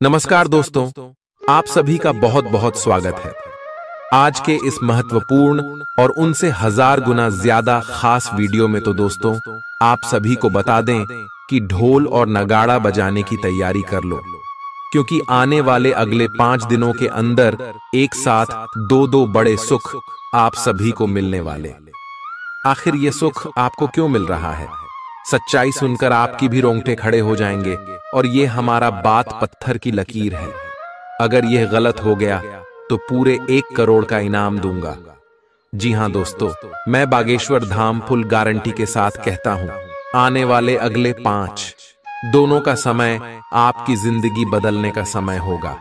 नमस्कार दोस्तों, आप सभी का बहुत बहुत स्वागत है। आज के इस महत्वपूर्ण और उनसे 1000 गुना ज्यादा खास वीडियो में तो दोस्तों आप सभी को बता दें कि ढोल और नगाड़ा बजाने की तैयारी कर लो, क्योंकि आने वाले अगले 5 दिनों के अंदर एक साथ दो बड़े सुख आप सभी को मिलने वाले। आखिर ये सुख आपको क्यों मिल रहा है? सच्चाई सुनकर आपकी भी रोंगटे खड़े हो जाएंगे और ये हमारा बात पत्थर की लकीर है। अगर यह गलत हो गया तो पूरे 1 करोड़ का इनाम दूंगा। जी हां दोस्तों, मैं बागेश्वर धाम फुल गारंटी के साथ कहता हूं, आने वाले अगले 5 दोनों का समय आपकी जिंदगी बदलने का समय होगा।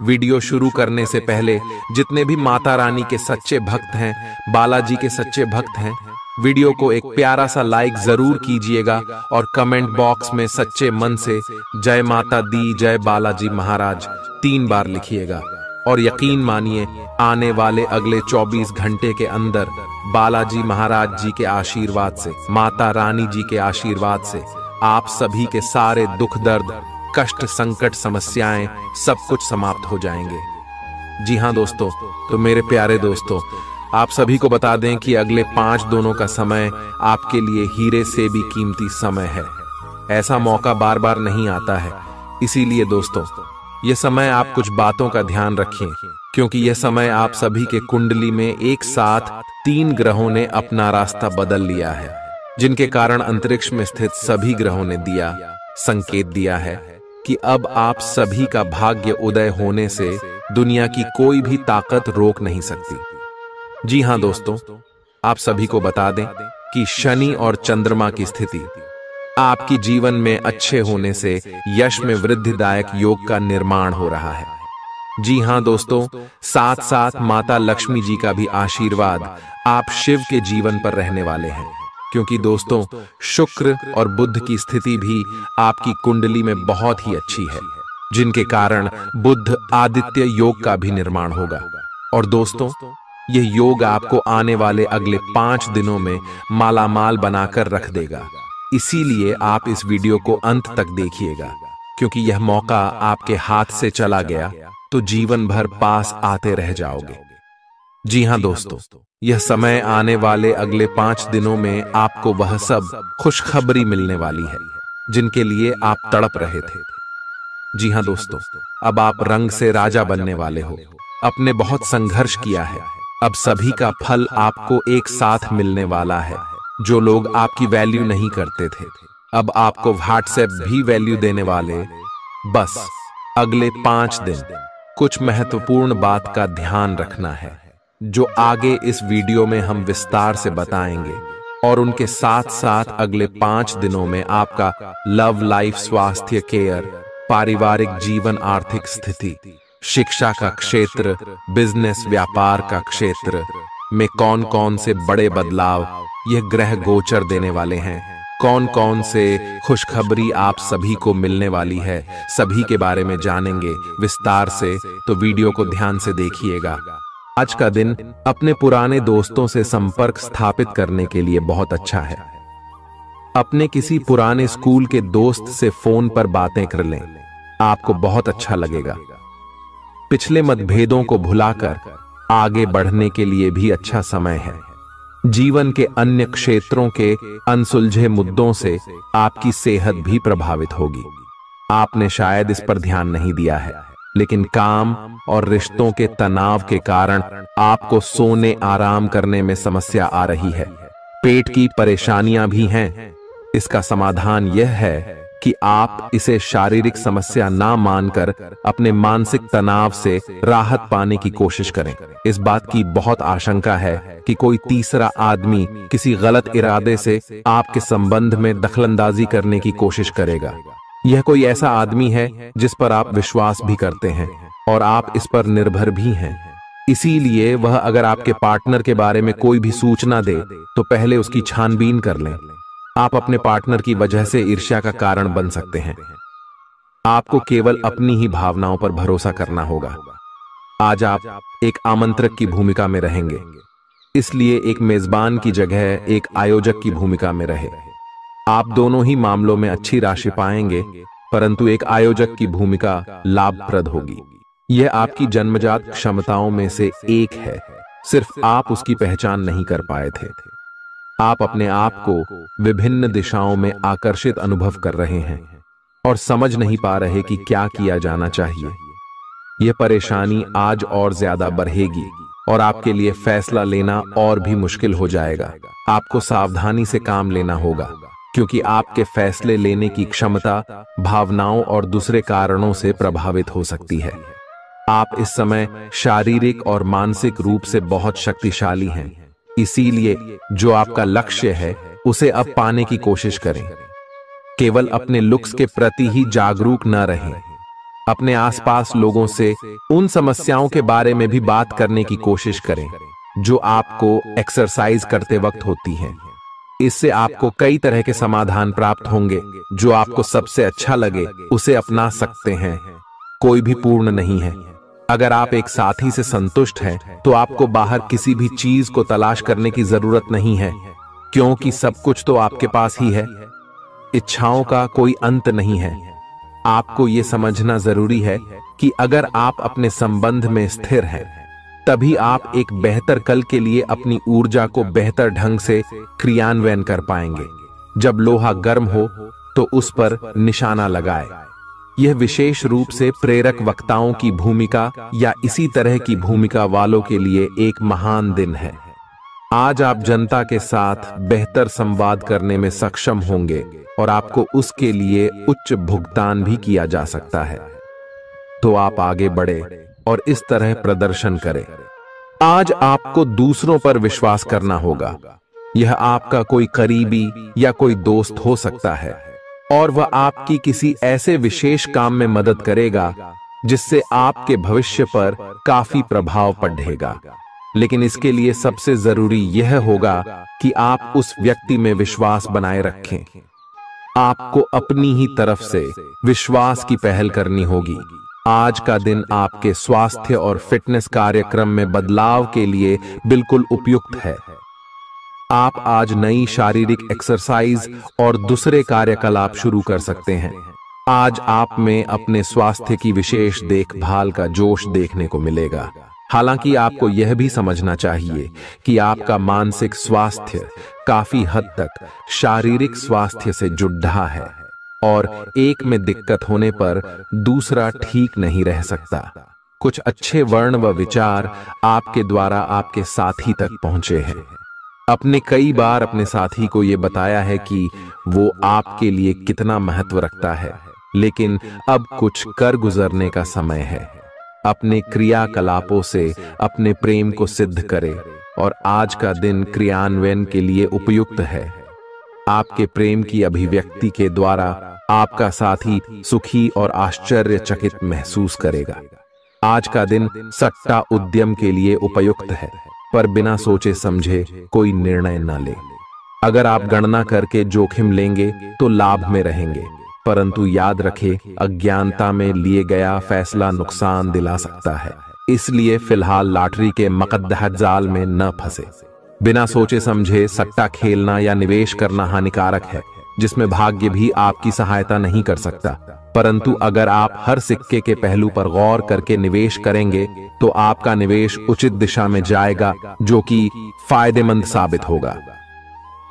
वीडियो शुरू करने से पहले जितने भी माता रानी के सच्चे भक्त हैं, बालाजी के सच्चे भक्त हैं, वीडियो को एक प्यारा सा लाइक जरूर कीजिएगा और कमेंट बॉक्स में सच्चे मन से जय माता दी, जय बालाजी महाराज 3 बार लिखिएगा। और यकीन मानिए, आने वाले अगले 24 घंटे के अंदर बालाजी महाराज जी के आशीर्वाद से, माता रानी जी के आशीर्वाद से आप सभी के सारे दुख दर्द, कष्ट, संकट, समस्याएं सब कुछ समाप्त हो जाएंगे। जी हां दोस्तों, तो मेरे प्यारे दोस्तों, आप सभी को बता दें कि अगले 5 दोनों का समय आपके लिए हीरे से भी कीमती समय है। ऐसा मौका बार बार नहीं आता है। इसीलिए दोस्तों, यह समय आप कुछ बातों का ध्यान रखें, क्योंकि यह समय आप सभी के कुंडली में एक साथ 3 ग्रहों ने अपना रास्ता बदल लिया है, जिनके कारण अंतरिक्ष में स्थित सभी ग्रहों ने संकेत दिया है कि अब आप सभी का भाग्य उदय होने से दुनिया की कोई भी ताकत रोक नहीं सकती। जी हां दोस्तों, आप सभी को बता दें कि शनि और चंद्रमा की स्थिति आपकी जीवन में अच्छे होने से यश में वृद्धिदायक योग का निर्माण हो रहा है। जी हां दोस्तों, साथ साथ माता लक्ष्मी जी का भी आशीर्वाद आप शिव के जीवन पर रहने वाले हैं, क्योंकि दोस्तों शुक्र और बुध की स्थिति भी आपकी कुंडली में बहुत ही अच्छी है, जिनके कारण बुध आदित्य योग का भी निर्माण होगा। और दोस्तों, यह योग आपको आने वाले अगले 5 दिनों में मालामाल बनाकर रख देगा। इसीलिए आप इस वीडियो को अंत तक देखिएगा, क्योंकि यह मौका आपके हाथ से चला गया तो जीवन भर पास आते रह जाओगे। जी हां दोस्तों, यह समय आने वाले अगले 5 दिनों में आपको वह सब खुशखबरी मिलने वाली है जिनके लिए आप तड़प रहे थे। जी हां दोस्तों, अब आप रंग से राजा बनने वाले हो। आपने बहुत संघर्ष किया है, अब सभी का फल आपको एक साथ मिलने वाला है। जो लोग आपकी वैल्यू नहीं करते थे, अब आपको व्हाट्सएप भी वैल्यू देने वाले। बस अगले 5 दिन कुछ महत्वपूर्ण बात का ध्यान रखना है, जो आगे इस वीडियो में हम विस्तार से बताएंगे। और उनके साथ साथ अगले 5 दिनों में आपका लव लाइफ, स्वास्थ्य, केयर, पारिवारिक जीवन, आर्थिक स्थिति, शिक्षा का क्षेत्र, बिजनेस, व्यापार का क्षेत्र में कौन कौन से बड़े बदलाव यह ग्रह गोचर देने वाले हैं, कौन कौन से खुशखबरी आप सभी को मिलने वाली है, सभी के बारे में जानेंगे विस्तार से। तो वीडियो को ध्यान से देखिएगा। आज का दिन अपने पुराने दोस्तों से संपर्क स्थापित करने के लिए बहुत अच्छा है। अपने किसी पुराने स्कूल के दोस्त से फोन पर बातें कर लें, आपको बहुत अच्छा लगेगा। पिछले मतभेदों को भुलाकर आगे बढ़ने के लिए भी अच्छा समय है। जीवन के अन्य क्षेत्रों के अनसुलझे मुद्दों से आपकी सेहत भी प्रभावित होगी। आपने शायद इस पर ध्यान नहीं दिया है, लेकिन काम और रिश्तों के तनाव के कारण आपको सोने, आराम करने में समस्या आ रही है। पेट की परेशानियां भी हैं। इसका समाधान यह है कि आप इसे शारीरिक समस्या ना मानकर अपने मानसिक तनाव से राहत पाने की कोशिश करें। इस बात की बहुत आशंका है कि कोई तीसरा आदमी किसी गलत इरादे से आपके संबंध में दखलंदाजी करने की कोशिश करेगा। यह कोई ऐसा आदमी है जिस पर आप विश्वास भी करते हैं और आप इस पर निर्भर भी हैं। इसीलिए वह अगर आपके पार्टनर के बारे में कोई भी सूचना दे तो पहले उसकी छानबीन कर लें। आप अपने पार्टनर की वजह से ईर्ष्या का कारण बन सकते हैं। आपको केवल अपनी ही भावनाओं पर भरोसा करना होगा। आज आप एक आमंत्रक की भूमिका में रहेंगे, इसलिए एक मेजबान की जगह एक आयोजक की भूमिका में रहे। आप दोनों ही मामलों में अच्छी राशि पाएंगे परंतु एक आयोजक की भूमिका लाभप्रद होगी। यह आपकी जन्मजात क्षमताओं में से एक है, सिर्फ आप उसकी पहचान नहीं कर पाए थे। आप अपने आप को विभिन्न दिशाओं में आकर्षित अनुभव कर रहे हैं और समझ नहीं पा रहे कि क्या किया जाना चाहिए। यह परेशानी आज और ज्यादा बढ़ेगी और आपके लिए फैसला लेना और भी मुश्किल हो जाएगा। आपको सावधानी से काम लेना होगा, क्योंकि आपके फैसले लेने की क्षमता भावनाओं और दूसरे कारणों से प्रभावित हो सकती है। आप इस समय शारीरिक और मानसिक रूप से बहुत शक्तिशाली हैं, इसीलिए जो आपका लक्ष्य है उसे अब पाने की कोशिश करें। केवल अपने लुक्स के प्रति ही जागरूक न रहें। अपने आसपास लोगों से उन समस्याओं के बारे में भी बात करने की कोशिश करें जो आपको एक्सरसाइज करते वक्त होती हैं। इससे आपको कई तरह के समाधान प्राप्त होंगे। जो आपको सबसे अच्छा लगे उसे अपना सकते हैं। कोई भी पूर्ण नहीं है। अगर आप एक साथी से संतुष्ट हैं तो आपको बाहर किसी भी चीज को तलाश करने की जरूरत नहीं है, क्योंकि सब कुछ तो आपके पास ही है। इच्छाओं का कोई अंत नहीं है। आपको यह समझना जरूरी है कि अगर आप अपने संबंध में स्थिर हैं, तभी आप एक बेहतर कल के लिए अपनी ऊर्जा को बेहतर ढंग से क्रियान्वयन कर पाएंगे। जब लोहा गर्म हो तो उस पर निशाना लगाए। यह विशेष रूप से प्रेरक वक्ताओं की भूमिका या इसी तरह की भूमिका वालों के लिए एक महान दिन है। आज आप जनता के साथ बेहतर संवाद करने में सक्षम होंगे और आपको उसके लिए उच्च भुगतान भी किया जा सकता है। तो आप आगे बढ़े और इस तरह प्रदर्शन करें। आज आपको दूसरों पर विश्वास करना होगा। यह आपका कोई करीबी या कोई दोस्त हो सकता है और वह आपकी किसी ऐसे विशेष काम में मदद करेगा जिससे आपके भविष्य पर काफी प्रभाव पड़ेगा। लेकिन इसके लिए सबसे जरूरी यह होगा कि आप उस व्यक्ति में विश्वास बनाए रखें। आपको अपनी ही तरफ से विश्वास की पहल करनी होगी। आज का दिन आपके स्वास्थ्य और फिटनेस कार्यक्रम में बदलाव के लिए बिल्कुल उपयुक्त है। आप आज नई शारीरिक एक्सरसाइज और दूसरे कार्यकलाप शुरू कर सकते हैं। आज आप में अपने स्वास्थ्य की विशेष देखभाल का जोश देखने को मिलेगा। हालांकि आपको यह भी समझना चाहिए कि आपका मानसिक स्वास्थ्य काफी हद तक शारीरिक स्वास्थ्य से जुड़ा है और एक में दिक्कत होने पर दूसरा ठीक नहीं रह सकता। कुछ अच्छे वर्ण व विचार आपके द्वारा आपके साथी तक पहुंचे हैं। अपने कई बार अपने साथी को यह बताया है कि वो आपके लिए कितना महत्व रखता है, लेकिन अब कुछ कर गुजरने का समय है। अपने क्रियाकलापों से अपने प्रेम को सिद्ध करें और आज का दिन क्रियान्वयन के लिए उपयुक्त है। आपके प्रेम की अभिव्यक्ति के द्वारा आपका साथी सुखी और आश्चर्यचकित महसूस करेगा। आज का दिन सट्टा उद्यम के लिए उपयुक्त है, पर बिना सोचे समझे कोई निर्णय न ले। अगर आप गणना करके जोखिम लेंगे तो लाभ में रहेंगे, परंतु याद रखें, अज्ञानता में लिए गया फैसला नुकसान दिला सकता है। इसलिए फिलहाल लॉटरी के मकद्दह जाल में न फंसे। बिना सोचे समझे सट्टा खेलना या निवेश करना हानिकारक है, जिसमें भाग्य भी आपकी सहायता नहीं कर सकता। परंतु अगर आप हर सिक्के के पहलू पर गौर करके निवेश करेंगे तो आपका निवेश उचित दिशा में जाएगा, जो कि फायदेमंद साबित होगा।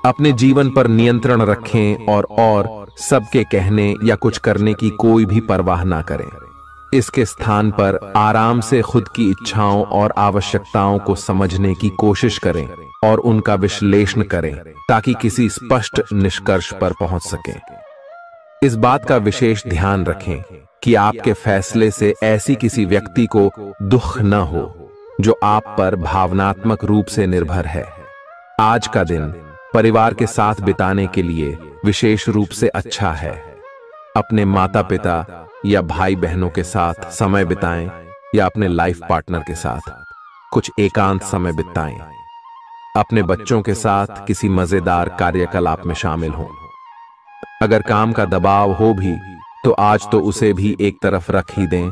अपने जीवन पर नियंत्रण रखें और सबके कहने या कुछ करने की कोई भी परवाह ना करें। इसके स्थान पर आराम से खुद की इच्छाओं और आवश्यकताओं को समझने की कोशिश करें और उनका विश्लेषण करें, ताकि किसी स्पष्ट निष्कर्ष पर पहुंच सकें। इस बात का विशेष ध्यान रखें कि आपके फैसले से ऐसी किसी व्यक्ति को दुख न हो जो आप पर भावनात्मक रूप से निर्भर है। आज का दिन परिवार के साथ बिताने के लिए विशेष रूप से अच्छा है। अपने माता पिता या भाई बहनों के साथ समय बिताएं या अपने लाइफ पार्टनर के साथ कुछ एकांत समय बिताएं। अपने बच्चों के साथ किसी मजेदार कार्यकलाप में शामिल हों। अगर काम का दबाव हो भी तो आज तो उसे भी एक तरफ रख ही दें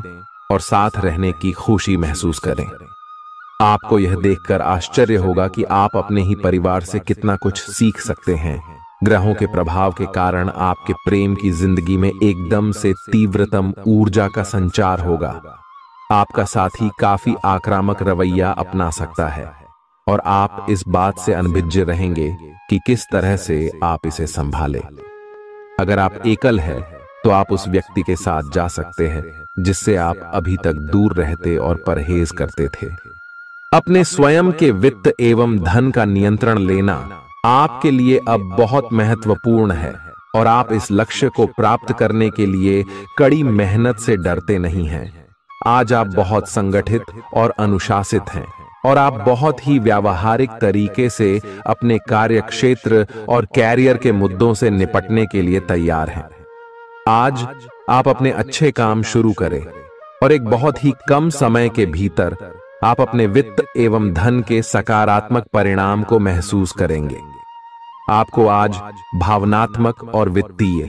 और साथ रहने की खुशी महसूस करें। आपको यह देखकर आश्चर्य होगा कि आप अपने ही परिवार से कितना कुछ सीख सकते हैं। ग्रहों के प्रभाव के कारण आपके प्रेम की जिंदगी में एकदम से तीव्रतम ऊर्जा का संचार होगा। आपका साथी काफी आक्रामक रवैया अपना सकता है और आप इस बात से अनभिज्ञ रहेंगे कि किस तरह से आप इसे संभालें। अगर आप एकल हैं, तो आप उस व्यक्ति के साथ जा सकते हैं जिससे आप अभी तक दूर रहते और परहेज करते थे। अपने स्वयं के वित्त एवं धन का नियंत्रण लेना आपके लिए अब बहुत महत्वपूर्ण है और आप इस लक्ष्य को प्राप्त करने के लिए कड़ी मेहनत से डरते नहीं हैं। आज आप बहुत संगठित और अनुशासित हैं और आप बहुत ही व्यावहारिक तरीके से अपने कार्यक्षेत्र और कैरियर के मुद्दों से निपटने के लिए तैयार हैं। आज आप अपने अच्छे काम शुरू करें और एक बहुत ही कम समय के भीतर आप अपने वित्त एवं धन के सकारात्मक परिणाम को महसूस करेंगे। आपको आज भावनात्मक और वित्तीय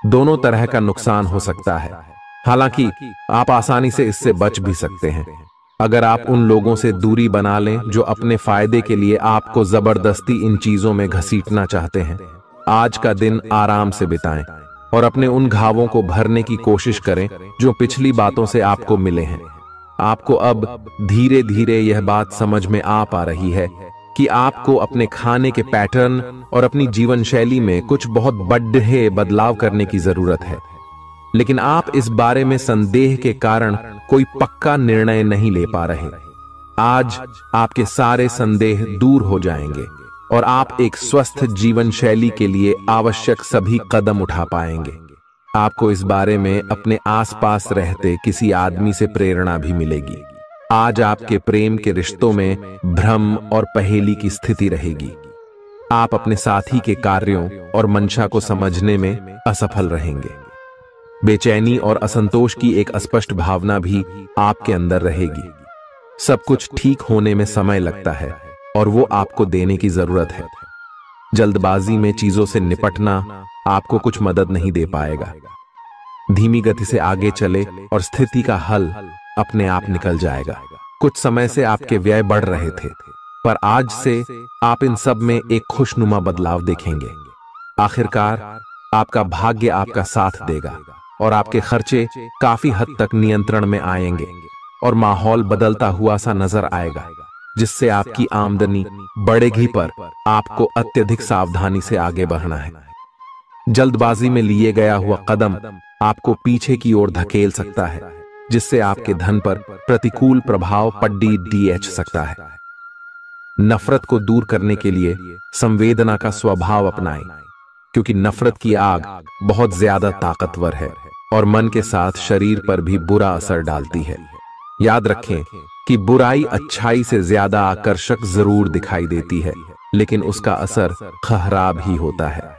दोनों तरह का नुकसान हो सकता है। हालांकि आप आसानी से इससे बच भी सकते हैं अगर आप उन लोगों से दूरी बना लें जो अपने फायदे के लिए आपको जबरदस्ती इन चीजों में घसीटना चाहते हैं। आज का दिन आराम से बिताएं और अपने उन घावों को भरने की कोशिश करें जो पिछली बातों से आपको मिले हैं। आपको अब धीरे धीरे यह बात समझ में आ पा रही है कि आपको अपने खाने के पैटर्न और अपनी जीवन शैली में कुछ बहुत बड़े बदलाव करने की जरूरत है, लेकिन आप इस बारे में संदेह के कारण कोई पक्का निर्णय नहीं ले पा रहे। आज आपके सारे संदेह दूर हो जाएंगे और आप एक स्वस्थ जीवन शैली के लिए आवश्यक सभी कदम उठा पाएंगे। आपको इस बारे में अपने आसपास रहते किसी आदमी से प्रेरणा भी मिलेगी। आज आपके प्रेम के रिश्तों में भ्रम और पहेली की स्थिति रहेगी। आप अपने साथी के कार्यों और मंशा को समझने में असफल रहेंगे। बेचैनी और असंतोष की एक अस्पष्ट भावना भी आपके अंदर रहेगी। सब कुछ ठीक होने में समय लगता है और वो आपको देने की जरूरत है। जल्दबाजी में चीजों से निपटना आपको कुछ मदद नहीं दे पाएगा। धीमी गति से आगे चले और स्थिति का हल अपने आप निकल जाएगा। कुछ समय से आपके व्यय बढ़ रहे थे, पर आज से आप इन सब में एक खुशनुमा बदलाव देखेंगे। आखिरकार आपका भाग्य आपका साथ देगा और आपके खर्चे काफी हद तक नियंत्रण में आएंगे और माहौल बदलता हुआ सा नजर आएगा, जिससे आपकी आमदनी बढ़ेगी, पर आपको अत्यधिक सावधानी से आगे बढ़ना है। जल्दबाजी में लिए गया हुआ कदम आपको पीछे की ओर धकेल सकता है, जिससे आपके धन पर प्रतिकूल प्रभाव पड़ सकता है। नफरत को दूर करने के लिए संवेदना का स्वभाव अपनाएं, क्योंकि नफरत की आग बहुत ज्यादा ताकतवर है और मन के साथ शरीर पर भी बुरा असर डालती है। याद रखें कि बुराई अच्छाई से ज्यादा आकर्षक जरूर दिखाई देती है, लेकिन उसका असर खराब ही होता है।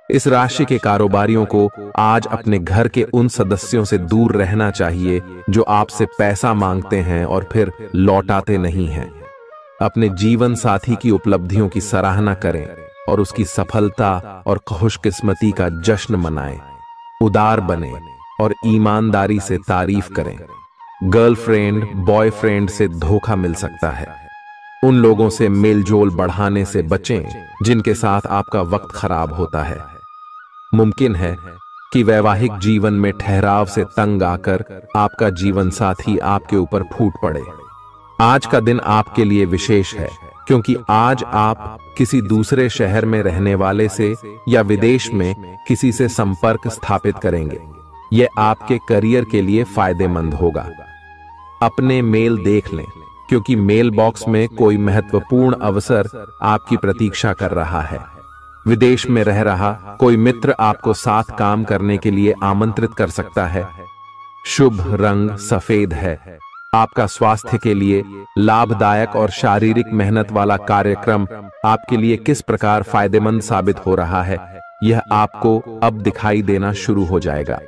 इस राशि के कारोबारियों को आज अपने घर के उन सदस्यों से दूर रहना चाहिए जो आपसे पैसा मांगते हैं और फिर लौटाते नहीं हैं। अपने जीवन साथी की उपलब्धियों की सराहना करें और उसकी सफलता और खुशकिस्मती का जश्न मनाएं। उदार बने और ईमानदारी से तारीफ करें। गर्लफ्रेंड बॉयफ्रेंड से धोखा मिल सकता है। उन लोगों से मेलजोल बढ़ाने से बचें जिनके साथ आपका वक्त खराब होता है। मुमकिन है कि वैवाहिक जीवन में ठहराव से तंग आकर आपका जीवन साथी आपके ऊपर फूट पड़े। आज का दिन आपके लिए विशेष है, क्योंकि आज आप किसी दूसरे शहर में रहने वाले से या विदेश में किसी से संपर्क स्थापित करेंगे। यह आपके करियर के लिए फायदेमंद होगा। अपने मेल देख लें, क्योंकि मेल बॉक्स में कोई महत्वपूर्ण अवसर आपकी प्रतीक्षा कर रहा है। विदेश में रह रहा कोई मित्र आपको साथ काम करने के लिए आमंत्रित कर सकता है। शुभ रंग सफेद है। आपका स्वास्थ्य के लिए लाभदायक और शारीरिक मेहनत वाला कार्यक्रम आपके लिए किस प्रकार फायदेमंद साबित हो रहा है, यह आपको अब दिखाई देना शुरू हो जाएगा।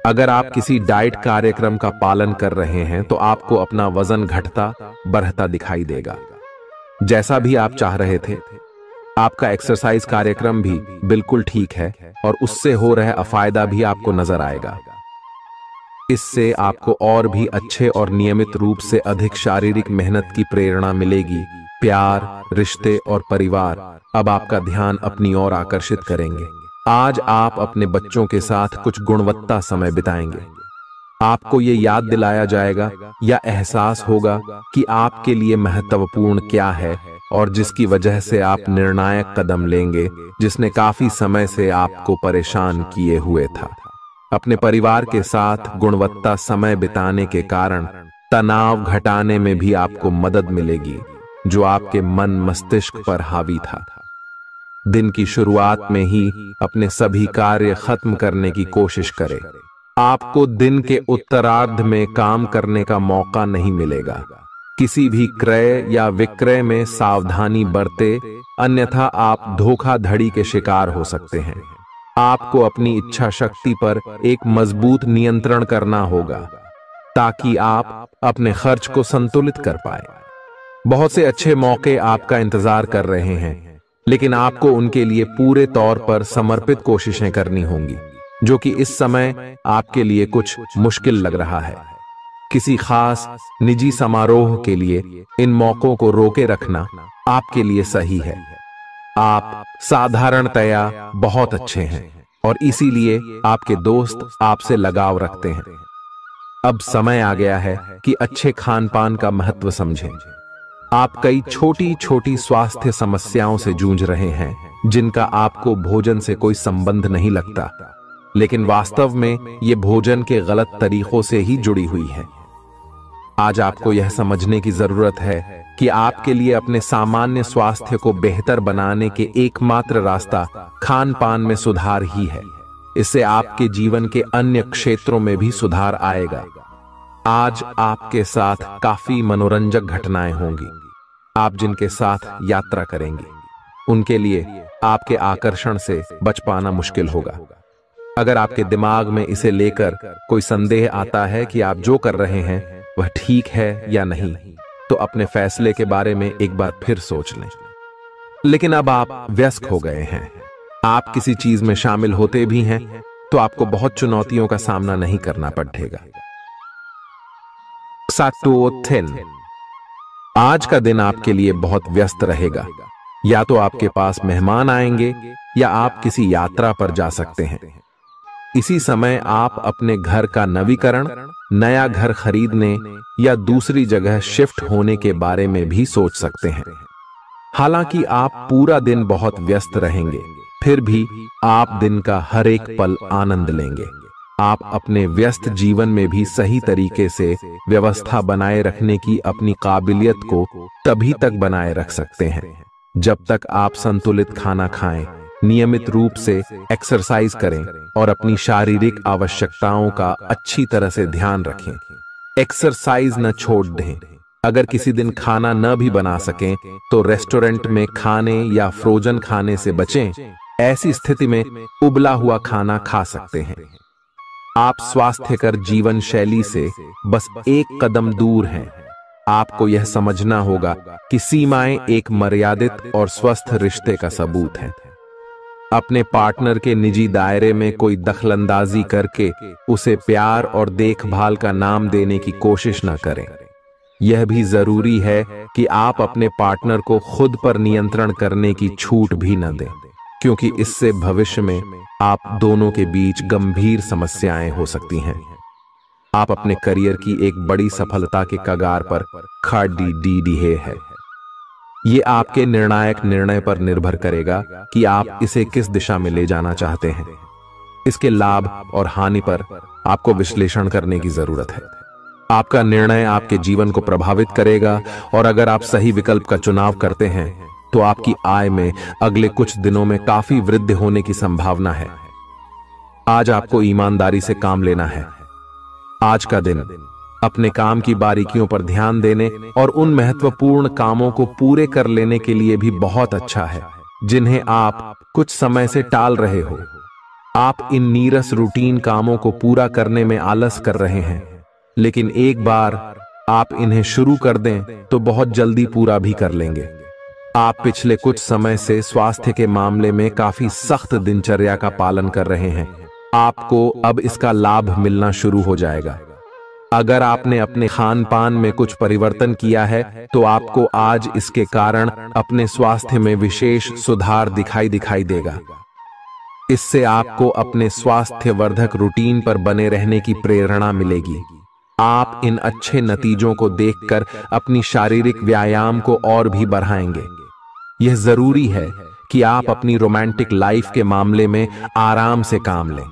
अगर आप किसी डाइट कार्यक्रम का पालन कर रहे हैं तो आपको अपना वजन घटता बढ़ता दिखाई देगा। जैसा भी आप चाह रहे थे, आपका एक्सरसाइज कार्यक्रम भी बिल्कुल ठीक है और उससे हो रहा अफायदा भी आपको नजर आएगा। इससे आपको और भी अच्छे और नियमित रूप से अधिक शारीरिक मेहनत की प्रेरणा मिलेगी प्यार, रिश्ते और परिवार अब आपका ध्यान अपनी ओर आकर्षित करेंगे। आज आप अपने बच्चों के साथ कुछ गुणवत्ता समय बिताएंगे। आपको ये याद दिलाया जाएगा या एहसास होगा कि आपके लिए महत्वपूर्ण क्या है और जिसकी वजह से आप निर्णायक कदम लेंगे, जिसने काफी समय से आपको परेशान किए हुए था। अपने परिवार के साथ गुणवत्ता समय बिताने के कारण तनाव घटाने में भी आपको मदद मिलेगी, जो आपके मन मस्तिष्क पर हावी था। दिन की शुरुआत में ही अपने सभी कार्य खत्म करने की कोशिश करें। आपको दिन के उत्तरार्ध में काम करने का मौका नहीं मिलेगा। किसी भी क्रय या विक्रय में सावधानी बरते, अन्यथा आप धोखाधड़ी के शिकार हो सकते हैं। आपको अपनी इच्छा शक्ति पर एक मजबूत नियंत्रण करना होगा ताकि आप अपने खर्च को संतुलित कर पाए। बहुत से अच्छे मौके आपका इंतजार कर रहे हैं, लेकिन आपको उनके लिए पूरे तौर पर समर्पित कोशिशें करनी होंगी, जो कि इस समय आपके लिए कुछ मुश्किल लग रहा है। किसी खास निजी समारोह के लिए इन मौकों को रोके रखना आपके लिए सही है। आप साधारणतया बहुत अच्छे हैं और इसीलिए आपके दोस्त आपसे लगाव रखते हैं। अब समय आ गया है कि अच्छे खान पान का महत्व समझें। आप कई छोटी छोटी स्वास्थ्य समस्याओं से जूझ रहे हैं, जिनका आपको भोजन से कोई संबंध नहीं लगता, लेकिन वास्तव में ये भोजन के गलत तरीकों से ही जुड़ी हुई है। आज आपको यह समझने की जरूरत है कि आपके लिए अपने सामान्य स्वास्थ्य को बेहतर बनाने के एकमात्र रास्ता खान पान में सुधार ही है। इससे आपके जीवन के अन्य क्षेत्रों में भी सुधार आएगा। आज आपके साथ काफी मनोरंजक घटनाएं होंगी। आप जिनके साथ यात्रा करेंगे, उनके लिए आपके आकर्षण से बच पाना मुश्किल होगा। अगर आपके दिमाग में इसे लेकर कोई संदेह आता है कि आप जो कर रहे हैं वह ठीक है या नहीं, तो अपने फैसले के बारे में एक बार फिर सोच लें। लेकिन अब आप व्यस्त हो गए हैं, आप किसी चीज में शामिल होते भी हैं तो आपको बहुत चुनौतियों का सामना नहीं करना पड़ेगा। आज का दिन आपके लिए बहुत व्यस्त रहेगा। या तो आपके पास मेहमान आएंगे या आप किसी यात्रा पर जा सकते हैं। इसी समय आप अपने घर का नवीकरण, नया घर खरीदने या दूसरी जगह शिफ्ट होने के बारे में भी सोच सकते हैं। हालांकि आप पूरा दिन बहुत व्यस्त रहेंगे, फिर भी आप दिन का हर एक पल आनंद लेंगे। आप अपने व्यस्त जीवन में भी सही तरीके से व्यवस्था बनाए रखने की अपनी काबिलियत को तभी तक बनाए रख सकते हैं जब तक आप संतुलित खाना खाएं, नियमित रूप से एक्सरसाइज करें और अपनी शारीरिक आवश्यकताओं का अच्छी तरह से ध्यान रखें। एक्सरसाइज न छोड़ दें। अगर किसी दिन खाना न भी बना सकें तो रेस्टोरेंट में खाने या फ्रोजन खाने से बचें। ऐसी स्थिति में उबला हुआ खाना खा सकते हैं। आप स्वास्थ्यकर जीवन शैली से बस एक कदम दूर हैं। आपको यह समझना होगा कि सीमाएं एक मर्यादित और स्वस्थ रिश्ते का सबूत है। अपने पार्टनर के निजी दायरे में कोई दखलंदाजी करके उसे प्यार और देखभाल का नाम देने की कोशिश न करें। यह भी जरूरी है कि आप अपने पार्टनर को खुद पर नियंत्रण करने की छूट भी न दें, क्योंकि इससे भविष्य में आप दोनों के बीच गंभीर समस्याएं हो सकती हैं। आप अपने करियर की एक बड़ी सफलता के कगार पर खड़ी है। ये आपके निर्णायक निर्णय पर निर्भर करेगा कि आप इसे किस दिशा में ले जाना चाहते हैं। इसके लाभ और हानि पर आपको विश्लेषण करने की जरूरत है। आपका निर्णय आपके जीवन को प्रभावित करेगा और अगर आप सही विकल्प का चुनाव करते हैं तो आपकी आय में अगले कुछ दिनों में काफी वृद्धि होने की संभावना है। आज आपको ईमानदारी से काम लेना है। आज का दिन अपने काम की बारीकियों पर ध्यान देने और उन महत्वपूर्ण कामों को पूरे कर लेने के लिए भी बहुत अच्छा है जिन्हें आप कुछ समय से टाल रहे हो। आप इन नीरस रूटीन कामों को पूरा करने में आलस कर रहे हैं, लेकिन एक बार आप इन्हें शुरू कर दें तो बहुत जल्दी पूरा भी कर लेंगे। आप पिछले कुछ समय से स्वास्थ्य के मामले में काफी सख्त दिनचर्या का पालन कर रहे हैं। आपको अब इसका लाभ मिलना शुरू हो जाएगा। अगर आपने अपने खान पान में कुछ परिवर्तन किया है तो आपको आज इसके कारण अपने स्वास्थ्य में विशेष सुधार दिखाई देगा। इससे आपको अपने स्वास्थ्य वर्धक रूटीन पर बने रहने की प्रेरणा मिलेगी। आप इन अच्छे नतीजों को देखकर अपनी शारीरिक व्यायाम को और भी बढ़ाएंगे। यह जरूरी है कि आप अपनी रोमांटिक लाइफ के मामले में आराम से काम लें।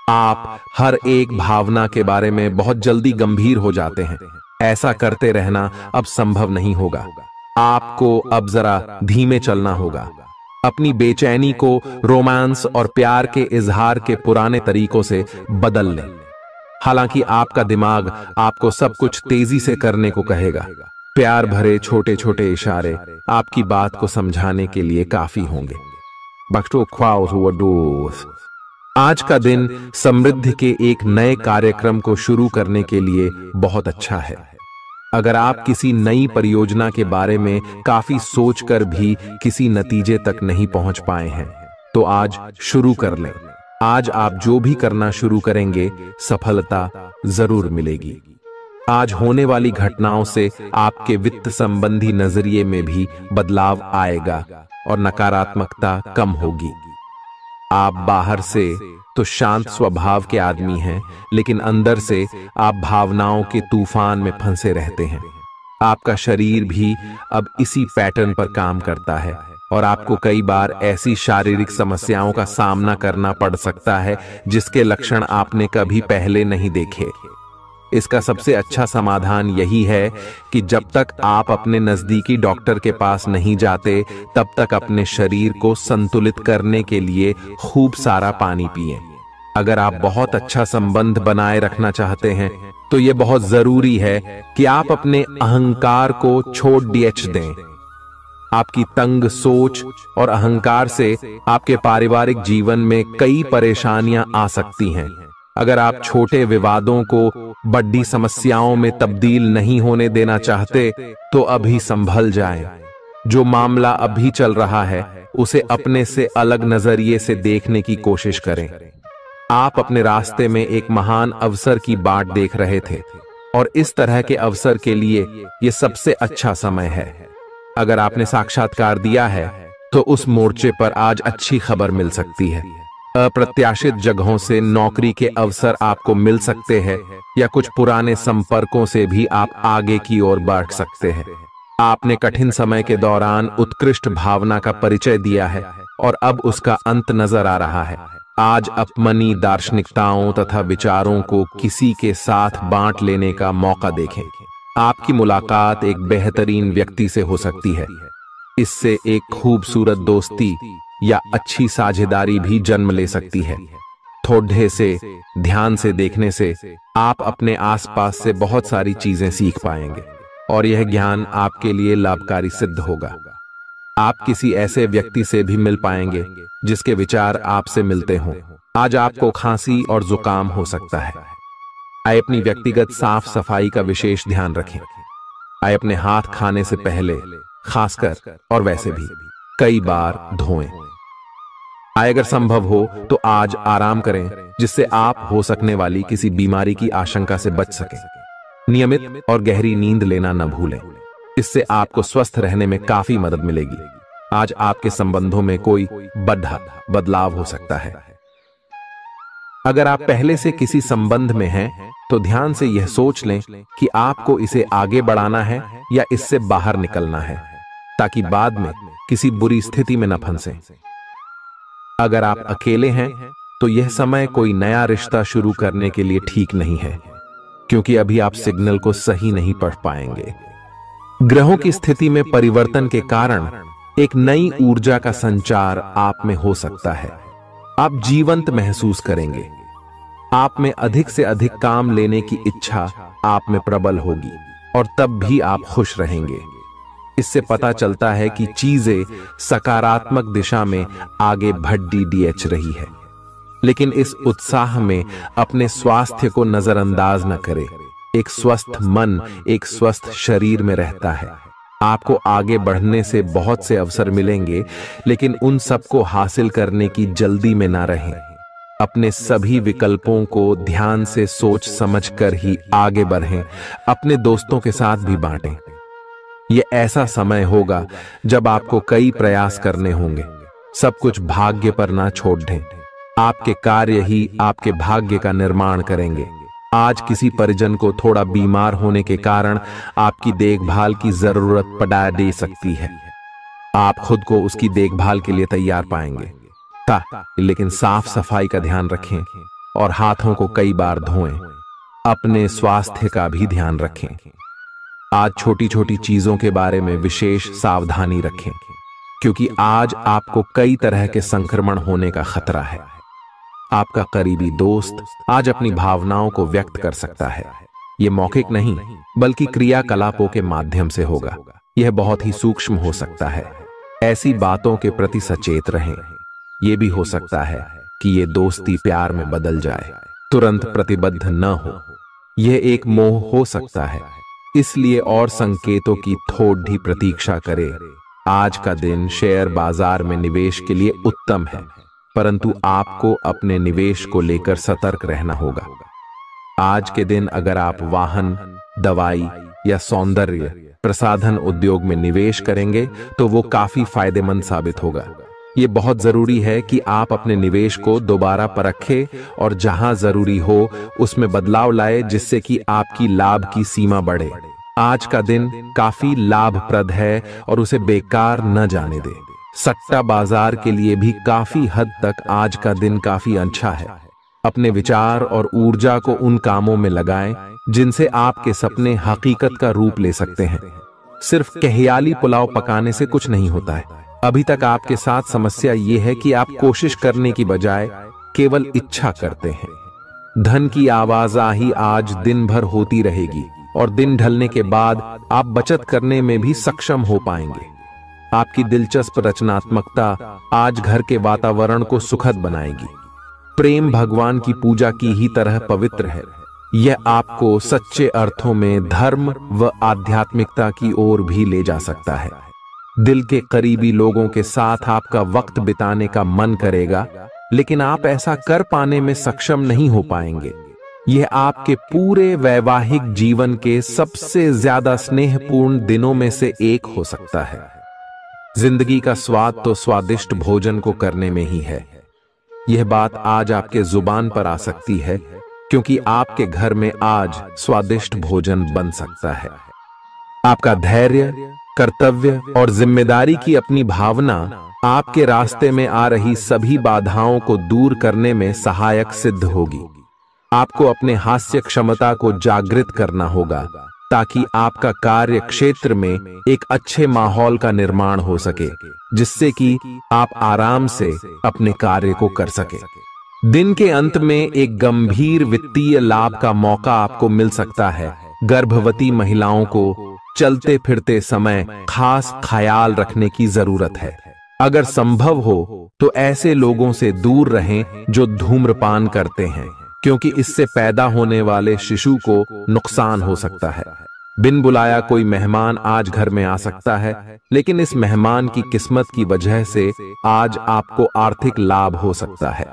आप हर एक भावना के बारे में बहुत जल्दी गंभीर हो जाते हैं। ऐसा करते रहना अब संभव नहीं होगा। आपको अब जरा धीमे चलना होगा। अपनी बेचैनी को रोमांस और प्यार के इजहार के पुराने तरीकों से बदल लें। हालांकि आपका दिमाग आपको सब कुछ तेजी से करने को कहेगा। प्यार भरे छोटे छोटे इशारे आपकी बात को समझाने के लिए काफी होंगे। आज का दिन समृद्धि के एक नए कार्यक्रम को शुरू करने के लिए बहुत अच्छा है। अगर आप किसी नई परियोजना के बारे में काफी सोचकर भी किसी नतीजे तक नहीं पहुंच पाए हैं तो आज शुरू कर लें। आज आप जो भी करना शुरू करेंगे सफलता जरूर मिलेगी। आज होने वाली घटनाओं से आपके वित्त संबंधी नजरिए में भी बदलाव आएगा और नकारात्मकता कम होगी। आप बाहर से तो शांत स्वभाव के आदमी हैं, लेकिन अंदर से आप भावनाओं के तूफान में फंसे रहते हैं। आपका शरीर भी अब इसी पैटर्न पर काम करता है और आपको कई बार ऐसी शारीरिक समस्याओं का सामना करना पड़ सकता है जिसके लक्षण आपने कभी पहले नहीं देखे। इसका सबसे अच्छा समाधान यही है कि जब तक आप अपने नजदीकी डॉक्टर के पास नहीं जाते तब तक अपने शरीर को संतुलित करने के लिए खूब सारा पानी पिएं। अगर आप बहुत अच्छा संबंध बनाए रखना चाहते हैं तो यह बहुत जरूरी है कि आप अपने अहंकार को छोड़ दें। आपकी तंग सोच और अहंकार से आपके पारिवारिक जीवन में कई परेशानियां आ सकती हैं। अगर आप छोटे विवादों को बड़ी समस्याओं में तब्दील नहीं होने देना चाहते तो अभी संभल जाएं। जो मामला अभी चल रहा है उसे अपने से अलग नजरिए से देखने की कोशिश करें। आप अपने रास्ते में एक महान अवसर की बाट देख रहे थे और इस तरह के अवसर के लिए यह सबसे अच्छा समय है। अगर आपने साक्षात्कार दिया है तो उस मोर्चे पर आज अच्छी खबर मिल सकती है। अप्रत्याशित जगहों से नौकरी के अवसर आपको मिल सकते हैं या कुछ पुराने संपर्कों से भी आप आगे की ओर बढ़ सकते हैं। आपने कठिन समय के दौरान उत्कृष्ट भावना का परिचय दिया है और अब उसका अंत नजर आ रहा है। आज अपनी दार्शनिकताओं तथा विचारों को किसी के साथ बांट लेने का मौका देखें। आपकी मुलाकात एक बेहतरीन व्यक्ति से हो सकती है। इससे एक खूबसूरत दोस्ती या अच्छी साझेदारी भी जन्म ले सकती है। थोड़े से ध्यान से देखने से आप अपने आसपास से बहुत सारी चीजें सीख पाएंगे और यह ज्ञान आपके लिए लाभकारी सिद्ध होगा। आप किसी ऐसे व्यक्ति से भी मिल पाएंगे जिसके विचार आपसे मिलते हों। आज आपको खांसी और जुकाम हो सकता है। आइए अपनी व्यक्तिगत साफ सफाई का विशेष ध्यान रखें। आइए अपने हाथ खाने से पहले खासकर और वैसे भी कई बार धोएं। आइए अगर संभव हो तो आज आराम करें जिससे आप हो सकने वाली किसी बीमारी की आशंका से बच सकें। नियमित और गहरी नींद लेना न भूलें। इससे आपको स्वस्थ रहने में काफी मदद मिलेगी। आज आपके संबंधों में कोई बड़ा बदलाव हो सकता है। अगर आप पहले से किसी संबंध में हैं तो ध्यान से यह सोच लें कि आपको इसे आगे बढ़ाना है या इससे बाहर निकलना है, ताकि बाद में किसी बुरी स्थिति में न फंसें। अगर आप अकेले हैं तो यह समय कोई नया रिश्ता शुरू करने के लिए ठीक नहीं है, क्योंकि अभी आप सिग्नल को सही नहीं पढ़ पाएंगे। ग्रहों की स्थिति में परिवर्तन के कारण एक नई ऊर्जा का संचार आप में हो सकता है। आप जीवंत महसूस करेंगे। आप में अधिक से अधिक काम लेने की इच्छा आप में प्रबल होगी और तब भी आप खुश रहेंगे। इससे पता चलता है कि चीजें सकारात्मक दिशा में आगे बढ़ रही है। लेकिन इस उत्साह में अपने स्वास्थ्य को नजरअंदाज न करें। एक स्वस्थ मन एक स्वस्थ शरीर में रहता है। आपको आगे बढ़ने से बहुत से अवसर मिलेंगे, लेकिन उन सबको हासिल करने की जल्दी में ना रहें। अपने सभी विकल्पों को ध्यान से सोच समझकर ही आगे बढ़ें। अपने दोस्तों के साथ भी बांटें। यह ऐसा समय होगा जब आपको कई प्रयास करने होंगे। सब कुछ भाग्य पर ना छोड़ दें। आपके कार्य ही आपके भाग्य का निर्माण करेंगे। आज किसी परिजन को थोड़ा बीमार होने के कारण आपकी देखभाल की जरूरत पड़ा दे सकती है। आप खुद को उसकी देखभाल के लिए तैयार पाएंगे। लेकिन साफ सफाई का ध्यान रखें और हाथों को कई बार धोएं। अपने स्वास्थ्य का भी ध्यान रखें। आज छोटी छोटी चीजों के बारे में विशेष सावधानी रखें, क्योंकि आज आपको कई तरह के संक्रमण होने का खतरा है। आपका करीबी दोस्त आज अपनी भावनाओं को व्यक्त कर सकता है। यह मौखिक नहीं, बल्कि क्रियाकलापों के माध्यम से होगा। यह बहुत ही सूक्ष्म हो सकता है। ऐसी बातों के प्रति सचेत रहें। यह भी हो सकता है कि यह दोस्ती प्यार में बदल जाए। तुरंत प्रतिबद्ध न हो। यह एक मोह हो सकता है, इसलिए और संकेतों की थोड़ी प्रतीक्षा करें। आज का दिन शेयर बाजार में निवेश के लिए उत्तम है, परंतु आपको अपने निवेश को लेकर सतर्क रहना होगा। आज के दिन अगर आप वाहन, दवाई या सौंदर्य प्रसाधन उद्योग में निवेश करेंगे तो वो काफी फायदेमंद साबित होगा। ये बहुत जरूरी है कि आप अपने निवेश को दोबारा परखें और जहां जरूरी हो उसमें बदलाव लाए, जिससे कि आपकी लाभ की सीमा बढ़े। आज का दिन काफी लाभप्रद है और उसे बेकार न जाने दें। सट्टा बाजार के लिए भी काफी हद तक आज का दिन काफी अच्छा है। अपने विचार और ऊर्जा को उन कामों में लगाएं जिनसे आपके सपने हकीकत का रूप ले सकते हैं। सिर्फ कहियाली पुलाव पकाने से कुछ नहीं होता है। अभी तक आपके साथ समस्या यह है कि आप कोशिश करने की बजाय केवल इच्छा करते हैं। धन की आवाजाही आज दिन भर होती रहेगी और दिन ढलने के बाद आप बचत करने में भी सक्षम हो पाएंगे। आपकी दिलचस्प रचनात्मकता आज घर के वातावरण को सुखद बनाएगी। प्रेम भगवान की पूजा की ही तरह पवित्र है। यह आपको सच्चे अर्थों में धर्म व आध्यात्मिकता की ओर भी ले जा सकता है। दिल के करीबी लोगों के साथ आपका वक्त बिताने का मन करेगा, लेकिन आप ऐसा कर पाने में सक्षम नहीं हो पाएंगे। यह आपके पूरे वैवाहिक जीवन के सबसे ज्यादा स्नेहपूर्ण दिनों में से एक हो सकता है। जिंदगी का स्वाद तो स्वादिष्ट भोजन को करने में ही है। यह बात आज आपके जुबान पर आ सकती है, क्योंकि आपके घर में आज स्वादिष्ट भोजन बन सकता है। आपका धैर्य, कर्तव्य और जिम्मेदारी की अपनी भावना आपके रास्ते में आ रही सभी बाधाओं को दूर करने में सहायक सिद्ध होगी। आपको अपने हास्य क्षमता को जागृत करना होगा, ताकि आपका कार्य क्षेत्र में एक अच्छे माहौल का निर्माण हो सके, जिससे कि आप आराम से अपने कार्य को कर सके। दिन के अंत में एक गंभीर वित्तीय लाभ का मौका आपको मिल सकता है। गर्भवती महिलाओं को चलते फिरते समय खास ख्याल रखने की जरूरत है। अगर संभव हो तो ऐसे लोगों से दूर रहें जो धूम्रपान करते हैं, क्योंकि इससे पैदा होने वाले शिशु को नुकसान हो सकता है। बिन बुलाया कोई मेहमान आज घर में आ सकता है, लेकिन इस मेहमान की किस्मत की वजह से आज आपको आर्थिक लाभ हो सकता है।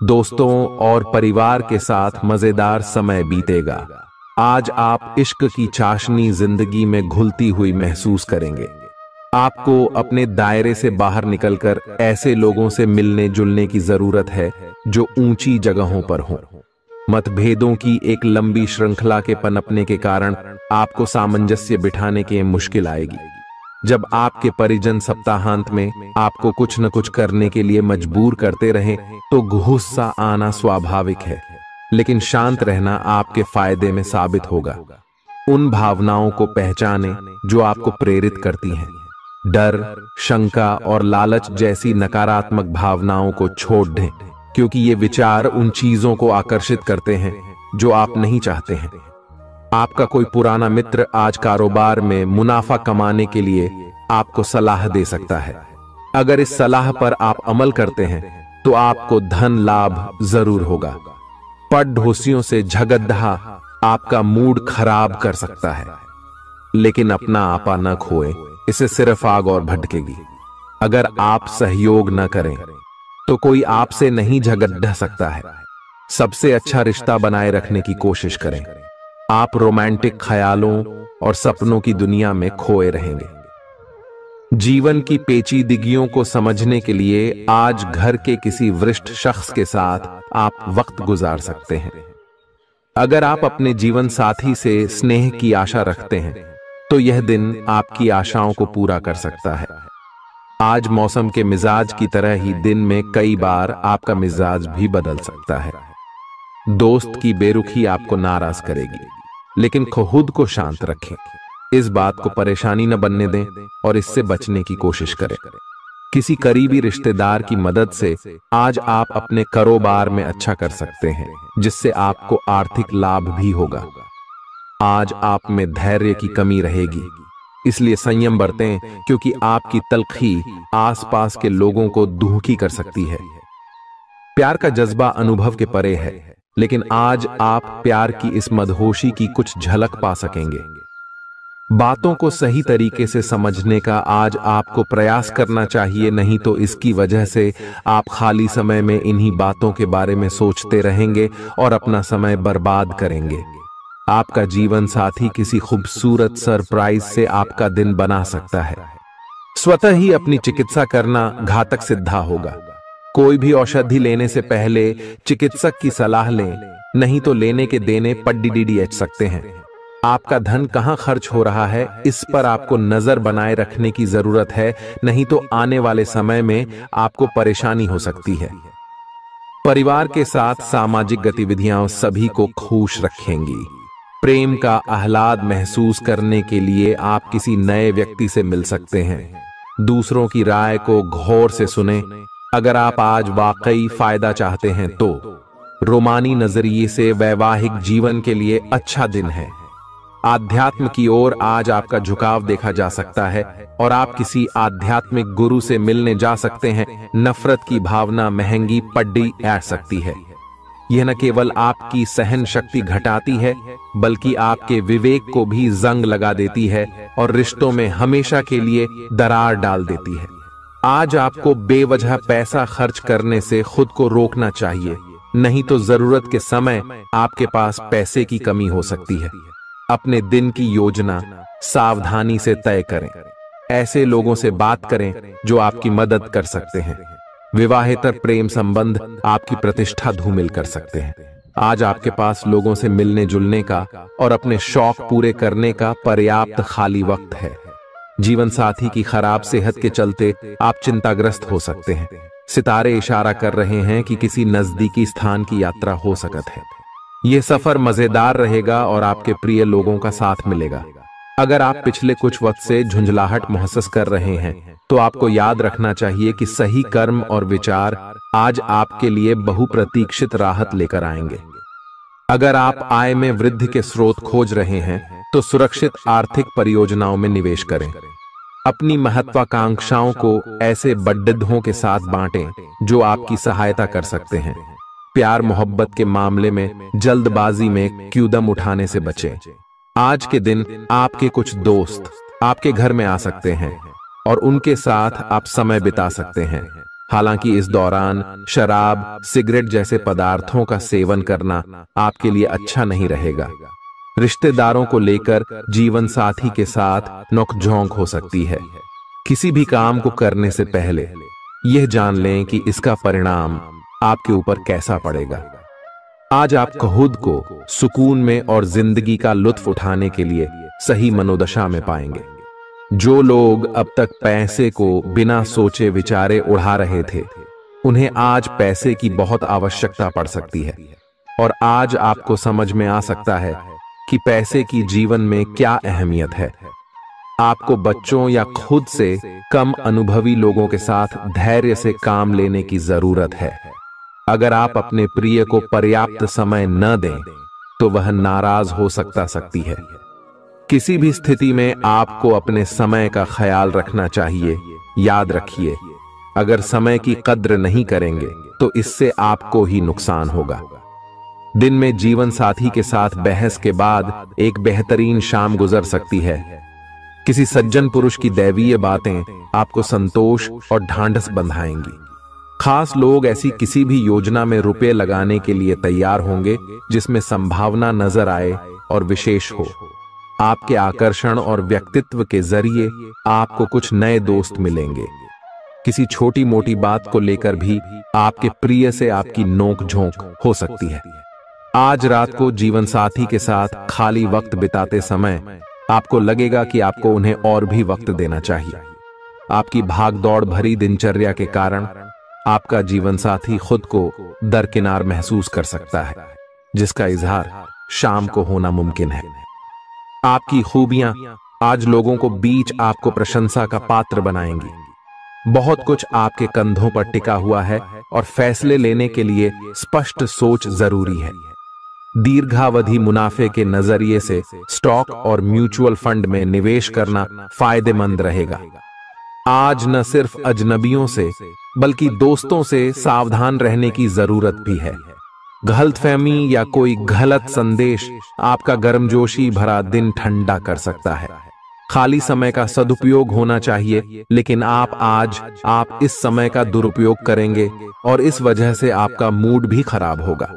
दोस्तों और परिवार के साथ मजेदार समय बीतेगा। आज आप इश्क की चाशनी जिंदगी में घुलती हुई महसूस करेंगे। आपको अपने दायरे से बाहर निकलकर ऐसे लोगों से मिलने जुलने की जरूरत है जो ऊंची जगहों पर हों। मतभेदों की एक लंबी श्रृंखला के पनपने के कारण आपको सामंजस्य बिठाने की मुश्किल आएगी। जब आपके परिजन सप्ताहांत में आपको कुछ न कुछ करने के लिए मजबूर करते रहें, तो गुस्सा आना स्वाभाविक है, लेकिन शांत रहना आपके फायदे में साबित होगा। उन भावनाओं को पहचानें जो आपको प्रेरित करती हैं। डर, शंका और लालच जैसी नकारात्मक भावनाओं को छोड़ दें, क्योंकि ये विचार उन चीजों को आकर्षित करते हैं जो आप नहीं चाहते हैं। आपका कोई पुराना मित्र आज कारोबार में मुनाफा कमाने के लिए आपको सलाह दे सकता है। अगर इस सलाह पर आप अमल करते हैं तो आपको धन लाभ जरूर होगा। पड़ोसियों से झगड़ा आपका मूड खराब कर सकता है, लेकिन अपना आपा न खोए, इससे सिर्फ आग और भड़केगी। अगर आप सहयोग न करें तो कोई आपसे नहीं झगड़ सकता है। सबसे अच्छा रिश्ता बनाए रखने की कोशिश करें। आप रोमांटिक ख्यालों और सपनों की दुनिया में खोए रहेंगे। जीवन की पेचीदगियों को समझने के लिए आज घर के किसी वरिष्ठ शख्स के साथ आप वक्त गुजार सकते हैं। अगर आप अपने जीवन साथी से स्नेह की आशा रखते हैं तो यह दिन आपकी आशाओं को पूरा कर सकता है। आज मौसम के मिजाज की तरह ही दिन में कई बार आपका मिजाज भी बदल सकता है। दोस्त की बेरुखी आपको नाराज करेगी, लेकिन खुद को शांत रखें। इस बात को परेशानी न बनने दें और इससे बचने की कोशिश करें। किसी करीबी रिश्तेदार की मदद से आज आप अपने कारोबार में अच्छा कर सकते हैं, जिससे आपको आर्थिक लाभ भी होगा। आज आप में धैर्य की कमी रहेगी, इसलिए संयम बरतें, क्योंकि आपकी तलखी आसपास के लोगों को दुखी कर सकती है। प्यार का जज्बा अनुभव के परे है, लेकिन आज आप प्यार की इस मदहोशी की कुछ झलक पा सकेंगे। बातों को सही तरीके से समझने का आज आपको प्रयास करना चाहिए, नहीं तो इसकी वजह से आप खाली समय में इन्हीं बातों के बारे में सोचते रहेंगे और अपना समय बर्बाद करेंगे। आपका जीवन साथी किसी खूबसूरत सरप्राइज से आपका दिन बना सकता है। स्वतः ही अपनी चिकित्सा करना घातक सिद्ध होगा। कोई भी औषधि लेने से पहले चिकित्सक की सलाह लें, नहीं तो लेने के देने पड्डीडीएच सकते हैं। आपका धन कहां खर्च हो रहा है, इस पर आपको नजर बनाए रखने की जरूरत है, नहीं तो आने वाले समय में आपको परेशानी हो सकती है। परिवार के साथ सामाजिक गतिविधियां सभी को खुश रखेंगी। प्रेम का आह्लाद महसूस करने के लिए आप किसी नए व्यक्ति से मिल सकते हैं। दूसरों की राय को गौर से सुनें। अगर आप आज वाकई फायदा चाहते हैं तो रोमानी नजरिए से वैवाहिक जीवन के लिए अच्छा दिन है। आध्यात्म की ओर आज आपका झुकाव देखा जा सकता है और आप किसी आध्यात्मिक गुरु से मिलने जा सकते हैं। नफरत की भावना महंगी पड्डी आ सकती है। यह न केवल आपकी सहन शक्ति घटाती है, बल्कि आपके विवेक को भी जंग लगा देती है और रिश्तों में हमेशा के लिए दरार डाल देती है। आज आपको बेवजह पैसा खर्च करने से खुद को रोकना चाहिए, नहीं तो जरूरत के समय आपके पास पैसे की कमी हो सकती है। अपने दिन की योजना सावधानी से तय करें। ऐसे लोगों से बात करें जो आपकी मदद कर सकते हैं। विवाहेतर प्रेम संबंध आपकी प्रतिष्ठा धूमिल कर सकते हैं। आज आपके पास लोगों से मिलने जुलने का और अपने शौक पूरे करने का पर्याप्त खाली वक्त है। जीवन साथी की खराब सेहत के चलते आप चिंताग्रस्त हो सकते हैं। सितारे इशारा कर रहे हैं कि किसी नजदीकी स्थान की यात्रा हो सकती है। यह सफर मजेदार रहेगा और आपके प्रिय लोगों का साथ मिलेगा। अगर आप पिछले कुछ वक्त से झुंझलाहट महसूस कर रहे हैं तो आपको याद रखना चाहिए कि सही कर्म और विचार आज आपके लिए बहुप्रतीक्षित राहत लेकर आएंगे। अगर आप आय में वृद्धि के स्रोत खोज रहे हैं तो सुरक्षित आर्थिक परियोजनाओं में निवेश करें। अपनी महत्वाकांक्षाओं को ऐसे बड्ढों के साथ बांटें जो आपकी सहायता कर सकते हैं। प्यार मोहब्बत के मामले में जल्दबाजी में कदम उठाने से बचें। आज के दिन आपके कुछ दोस्त आपके घर में आ सकते हैं और उनके साथ आप समय बिता सकते हैं। हालांकि इस दौरान शराब, सिगरेट जैसे पदार्थों का सेवन करना आपके लिए अच्छा नहीं रहेगा। रिश्तेदारों को लेकर जीवन साथी के साथ नोकझोंक हो सकती है। किसी भी काम को करने से पहले यह जान लें कि इसका परिणाम आपके ऊपर कैसा पड़ेगा। आज आप खुद को सुकून में और जिंदगी का लुत्फ उठाने के लिए सही मनोदशा में पाएंगे। जो लोग अब तक पैसे को बिना सोचे विचारे उड़ा रहे थे, उन्हें आज पैसे की बहुत आवश्यकता पड़ सकती है और आज आपको समझ में आ सकता है कि पैसे की जीवन में क्या अहमियत है। आपको बच्चों या खुद से कम अनुभवी लोगों के साथ धैर्य से काम लेने की जरूरत है। अगर आप अपने प्रिय को पर्याप्त समय न दें तो वह नाराज हो सकती है। किसी भी स्थिति में आपको अपने समय का ख्याल रखना चाहिए। याद रखिए, अगर समय की कद्र नहीं करेंगे तो इससे आपको ही नुकसान होगा। दिन में जीवन साथी के साथ बहस के बाद एक बेहतरीन शाम गुजर सकती है। किसी सज्जन पुरुष की दैवीय बातें आपको संतोष और ढांढस बंधाएंगी। खास लोग ऐसी किसी भी योजना में रुपए लगाने के लिए तैयार होंगे जिसमें संभावना नजर आए और विशेष हो। आपके आकर्षण और व्यक्तित्व के जरिए आपको कुछ नए दोस्त मिलेंगे। किसी छोटी मोटी बात को लेकर भी आपके प्रिय से आपकी नोक झोंक हो सकती है। आज रात को जीवन साथी के साथ खाली वक्त बिताते समय आपको लगेगा कि आपको उन्हें और भी वक्त देना चाहिए। आपकी भागदौड़ भरी दिनचर्या के कारण आपका जीवन साथी खुद को दरकिनार महसूस कर सकता है, जिसका इजहार शाम को होना मुमकिन है। आपकी खूबियां आज लोगों को बीच आपको प्रशंसा का पात्र बनाएंगी। बहुत कुछ आपके कंधों पर टिका हुआ है और फैसले लेने के लिए स्पष्ट सोच जरूरी है। दीर्घावधि मुनाफे के नजरिए से स्टॉक और म्यूचुअल फंड में निवेश करना फायदेमंद रहेगा। आज न सिर्फ अजनबियों से बल्कि दोस्तों से सावधान रहने की जरूरत भी है। गलतफहमी या कोई गलत संदेश आपका गर्मजोशी भरा दिन ठंडा कर सकता है। खाली समय का सदुपयोग होना चाहिए, लेकिन आप इस समय का दुरुपयोग करेंगे और इस वजह से आपका मूड भी खराब होगा।